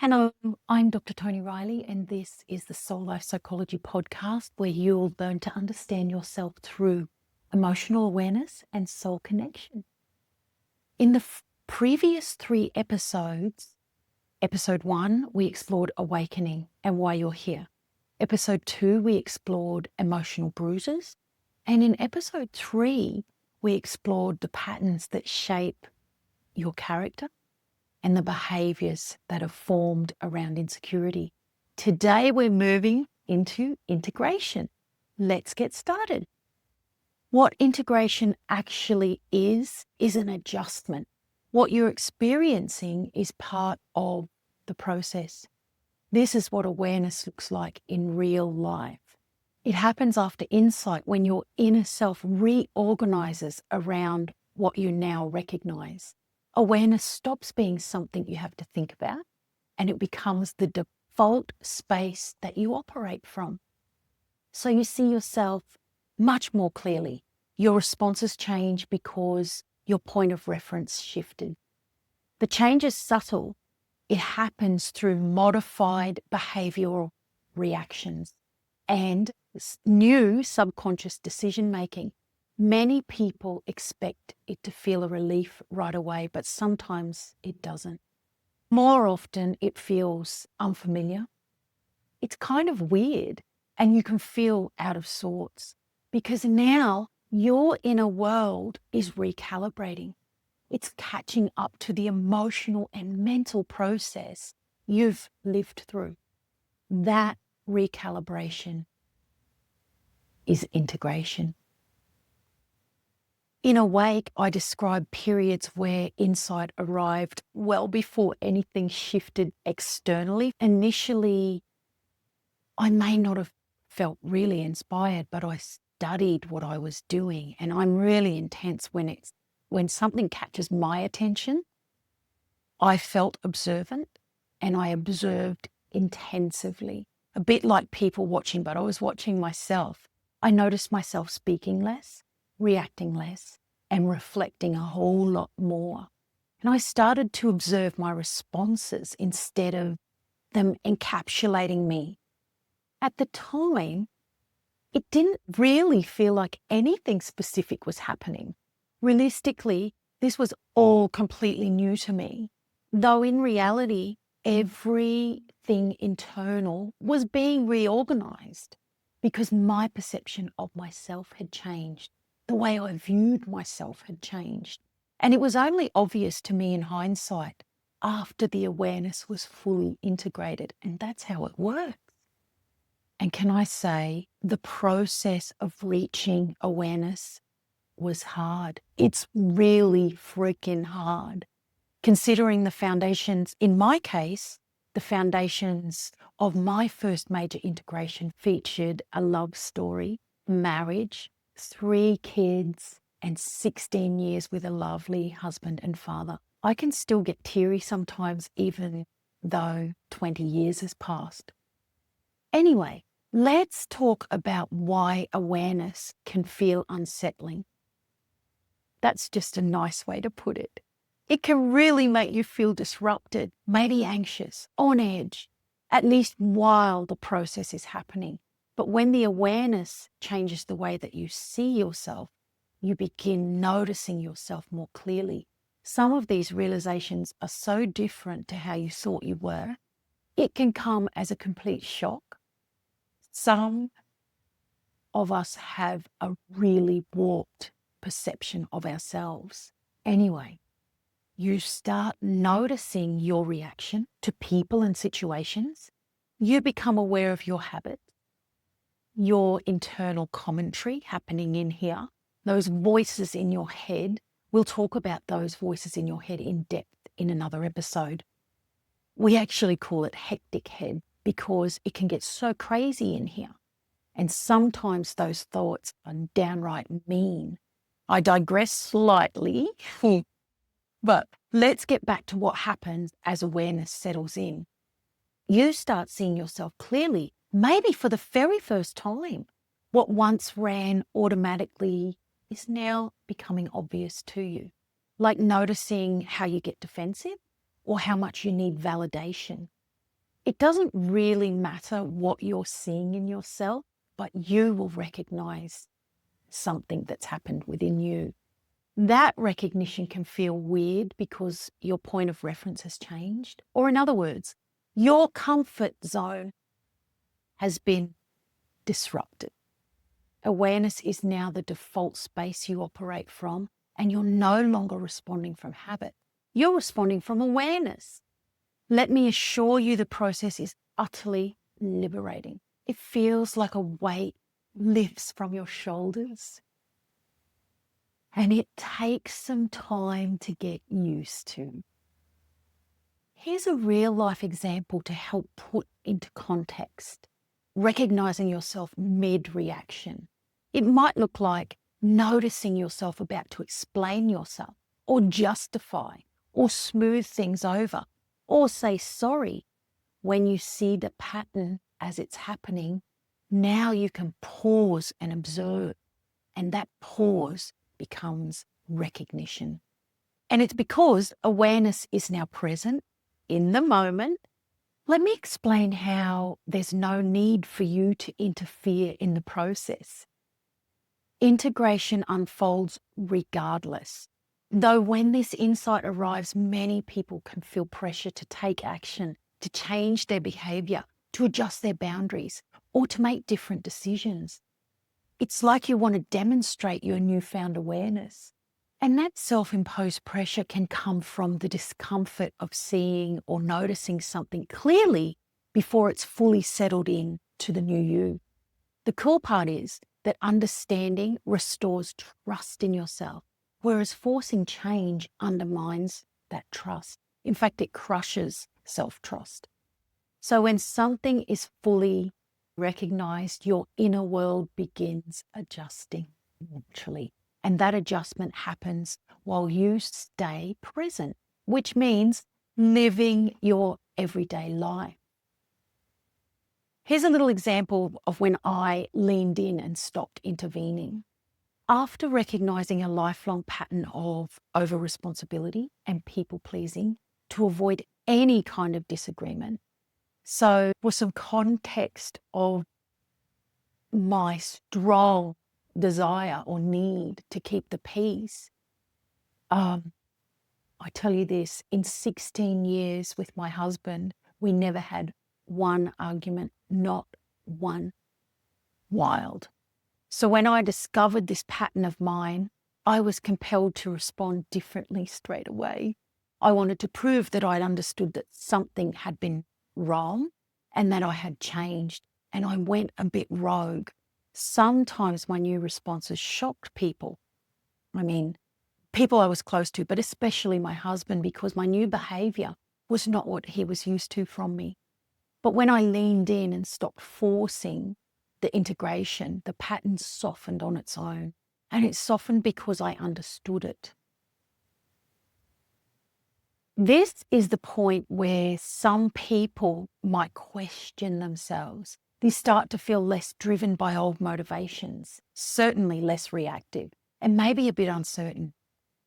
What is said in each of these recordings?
Hello, I'm Dr. Toni Reilly, and this is the SoulLife Psychology Podcast, where you'll learn to understand yourself through emotional awareness and soul connection. In the previous 3 episodes, episode 1, we explored awakening and why you're here. Episode 2, we explored emotional bruises. And in episode 3, we explored the patterns that shape your character and the behaviours that are formed around insecurity. Today, we're moving into integration. Let's get started. What integration actually is an adjustment. What you're experiencing is part of the process. This is what awareness looks like in real life. It happens after insight, when your inner self reorganises around what you now recognise. Awareness stops being something you have to think about, and it becomes the default space that you operate from. So you see yourself much more clearly. Your responses change because your point of reference shifted. The change is subtle. It happens through modified behavioural reactions and new subconscious decision making. Many people expect it to feel a relief right away, but sometimes it doesn't. More often, it feels unfamiliar. It's kind of weird, and you can feel out of sorts because now your inner world is recalibrating. It's catching up to the emotional and mental process you've lived through. That recalibration is integration. In Awake, I describe periods where insight arrived well before anything shifted externally. Initially, I may not have felt really inspired, but I studied what I was doing, and I'm really intense when something catches my attention. I felt observant, and I observed intensively, a bit like people watching, but I was watching myself. I noticed myself speaking less, reacting less, and reflecting a whole lot more. And I started to observe my responses instead of them encapsulating me. At the time, it didn't really feel like anything specific was happening. Realistically, this was all completely new to me, though in reality, everything internal was being reorganized because my perception of myself had changed. The way I viewed myself had changed. And it was only obvious to me in hindsight after the awareness was fully integrated. And that's how it works. And can I say, the process of reaching awareness was hard. It's really freaking hard. Considering the foundations, in my case, the foundations of my first major integration featured a love story, marriage, 3 kids, and 16 years with a lovely husband and father. I can still get teary sometimes, even though 20 years has passed. Anyway, let's talk about why awareness can feel unsettling. That's just a nice way to put it. It can really make you feel disrupted, maybe anxious, on edge, at least while the process is happening. But when the awareness changes the way that you see yourself, you begin noticing yourself more clearly. Some of these realizations are so different to how you thought you were, it can come as a complete shock. Some of us have a really warped perception of ourselves. Anyway, you start noticing your reaction to people and situations. You become aware of your habits, your internal commentary happening in here, those voices in your head. We'll talk about those voices in your head in depth in another episode. We actually call it hectic head because it can get so crazy in here. And sometimes those thoughts are downright mean. I digress slightly, but let's get back to what happens as awareness settles in. You start seeing yourself clearly, maybe for the very first time. What once ran automatically is now becoming obvious to you, like noticing how you get defensive or how much you need validation. It doesn't really matter what you're seeing in yourself, but you will recognize something that's happened within you. That recognition can feel weird because your point of reference has changed. Or in other words, your comfort zone has been disrupted. Awareness is now the default space you operate from, and you're no longer responding from habit. You're responding from awareness. Let me assure you the process is utterly liberating. It feels like a weight lifts from your shoulders. And it takes some time to get used to. Here's a real life example to help put into context, recognizing yourself mid-reaction. It might look like noticing yourself about to explain yourself, or justify, or smooth things over, or say sorry. When you see the pattern as it's happening, now you can pause and observe, and that pause becomes recognition. And it's because awareness is now present in the moment. Let me explain how there's no need for you to interfere in the process. Integration unfolds regardless. Though when this insight arrives, many people can feel pressure to take action, to change their behaviour, to adjust their boundaries, or to make different decisions. It's like you want to demonstrate your newfound awareness. And that self-imposed pressure can come from the discomfort of seeing or noticing something clearly before it's fully settled in to the new you. The cool part is that understanding restores trust in yourself, whereas forcing change undermines that trust. In fact, it crushes self-trust. So when something is fully recognized, your inner world begins adjusting naturally. And that adjustment happens while you stay present, which means living your everyday life. Here's a little example of when I leaned in and stopped intervening. After recognizing a lifelong pattern of over-responsibility and people-pleasing to avoid any kind of disagreement. So for some context of my strong desire or need to keep the peace, I tell you this, in 16 years with my husband, we never had one argument, not one. Wild. So when I discovered this pattern of mine, I was compelled to respond differently straight away. I wanted to prove that I'd understood that something had been wrong and that I had changed, and I went a bit rogue. Sometimes my new responses shocked people. I mean, people I was close to, but especially my husband, because my new behaviour was not what he was used to from me. But when I leaned in and stopped forcing the integration, the pattern softened on its own. And it softened because I understood it. This is the point where some people might question themselves. They start to feel less driven by old motivations, certainly less reactive, and maybe a bit uncertain.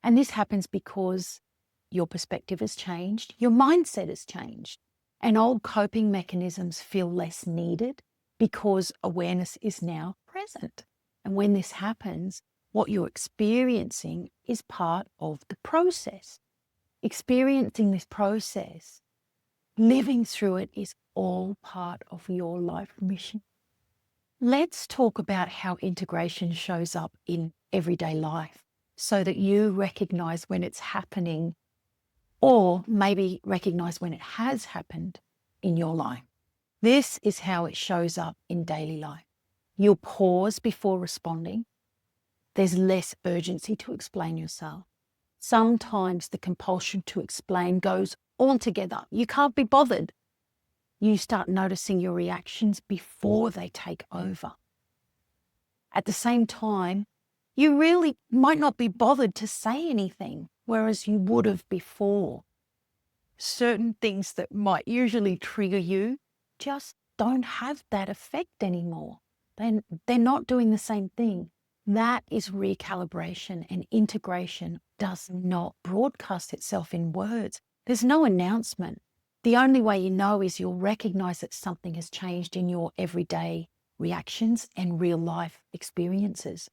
And this happens because your perspective has changed, your mindset has changed, and old coping mechanisms feel less needed because awareness is now present. And when this happens, what you're experiencing is part of the process. Experiencing this process, living through it, is all part of your life mission. Let's talk about how integration shows up in everyday life so that you recognize when it's happening, or maybe recognize when it has happened in your life. This is how it shows up in daily life. You'll pause before responding. There's less urgency to explain yourself. Sometimes the compulsion to explain goes altogether. You can't be bothered. You start noticing your reactions before they take over. At the same time, you really might not be bothered to say anything, whereas you would have before. Certain things that might usually trigger you just don't have that effect anymore. They're not doing the same thing. That is recalibration, and integration does not broadcast itself in words. There's no announcement. The only way you know is you'll recognise that something has changed in your everyday reactions and real life experiences.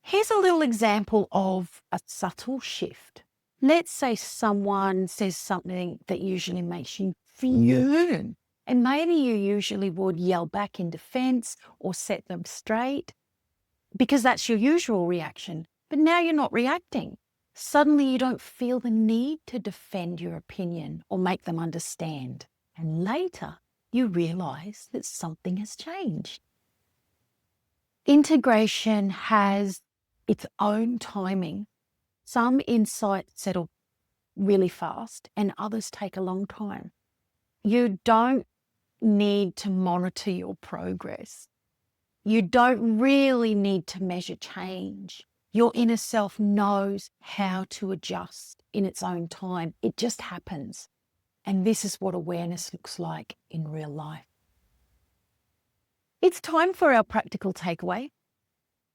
Here's a little example of a subtle shift. Let's say someone says something that usually makes you fuming, and maybe you usually would yell back in defense or set them straight because that's your usual reaction. But now you're not reacting. Suddenly you don't feel the need to defend your opinion or make them understand. And later you realise that something has changed. Integration has its own timing. Some insights settle really fast and others take a long time. You don't need to monitor your progress. You don't really need to measure change. Your inner self knows how to adjust in its own time. It just happens. And this is what awareness looks like in real life. It's time for our practical takeaway.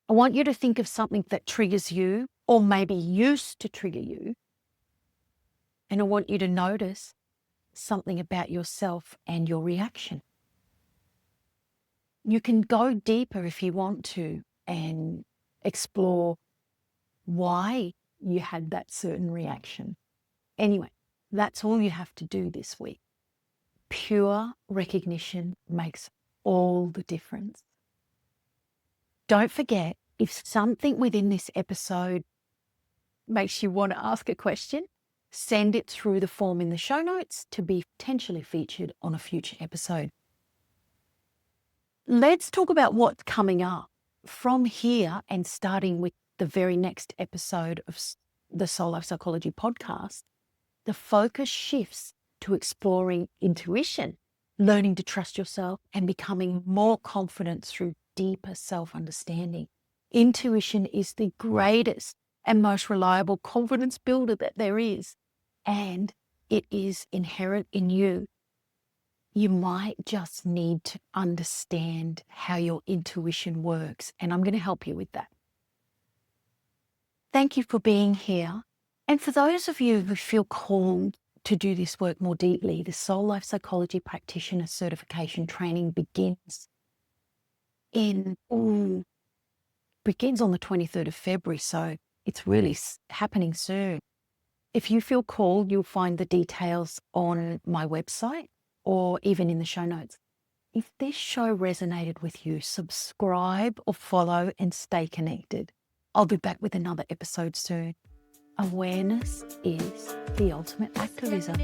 I want you to think of something that triggers you or maybe used to trigger you. And I want you to notice something about yourself and your reaction. You can go deeper if you want to and explore why you had that certain reaction. Anyway, that's all you have to do this week. Pure recognition makes all the difference. Don't forget, if something within this episode makes you want to ask a question, send it through the form in the show notes to be potentially featured on a future episode. Let's talk about what's coming up from here and starting with the very next episode of the SoulLife Psychology Podcast. The focus shifts to exploring intuition, learning to trust yourself and becoming more confident through deeper self-understanding. Intuition is the greatest and most reliable confidence builder that there is, and it is inherent in you. You might just need to understand how your intuition works, and I'm going to help you with that. Thank you for being here. And for those of you who feel called to do this work more deeply, the SoulLife Psychology Practitioner Certification Training begins on the 23rd of February, so it's really happening soon. If you feel called, you'll find the details on my website or even in the show notes. If this show resonated with you, subscribe or follow and stay connected. I'll be back with another episode soon. Awareness is the ultimate activism.